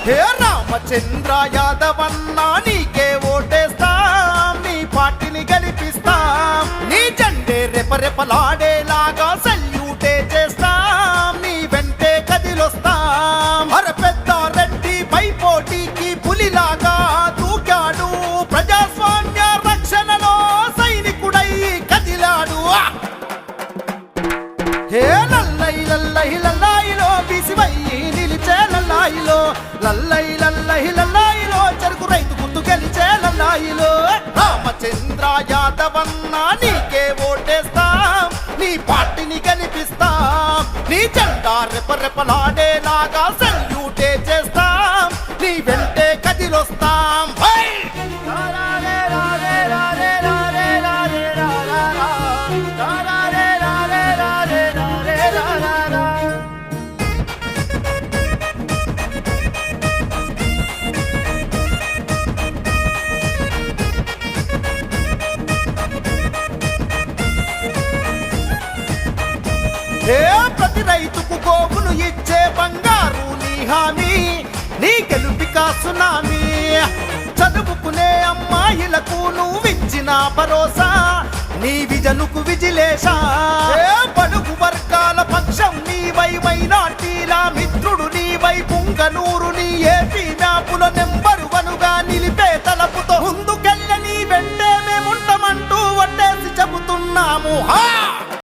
హే రామచంద్ర యాదవన్నా నీకే ఓటేస్తాం, నీ పార్టీని గెలిపిస్తాం, నీ జెండే రెపరెపలాడేలాగా సల్యూటే చేస్తాం, నీ వెంటే కదిలొస్తాం. అరే పెద్ద రెడ్డి పై పోటీకి పులిలాగా దూకాడు, ప్రజాస్వామ్య రక్షణలో సైనికుడై కదిలాడు. హే లల్లై లల్లై లల్లాయిలో బిసివయ్యి నిలిచే లల్లాయిలో, లల్లై లల్లై లల్లాయిలో చెరుకు రైతు గుర్తు గెలిచే లల్లాయిలో. రామచంద్ర యాదవన్నా నీకే ఓటేస్తాం, నీ పార్టీని గెలిపిస్తాం, నీ జెండా రెపరెపలాడేలాగా సల్యూటే చేస్తాం, నీ వెంటే కదిలొస్తాం. ప్రతి రైతుకు గోవును ఇచ్చే బంగారు నీ హామీ, నీ గెలుపికా సునామీ. చదువుకునే అమ్మాయిలకు నువ్విచ్చిన భరోసా, నీ విజనుకు విజిలేశా. బడుగు వర్గాల పక్షం నీవై, మైనార్టీల మిత్రుడు నీవై, పుంగనూరు నీ ఏపీ మ్యాపుల నెంబరు వనుగా నిలిపే తలపుతో ముందుకెళ్ళ నీ వెంటే మేముంటామంటూ వడ్డేసి చెబుతున్నాము.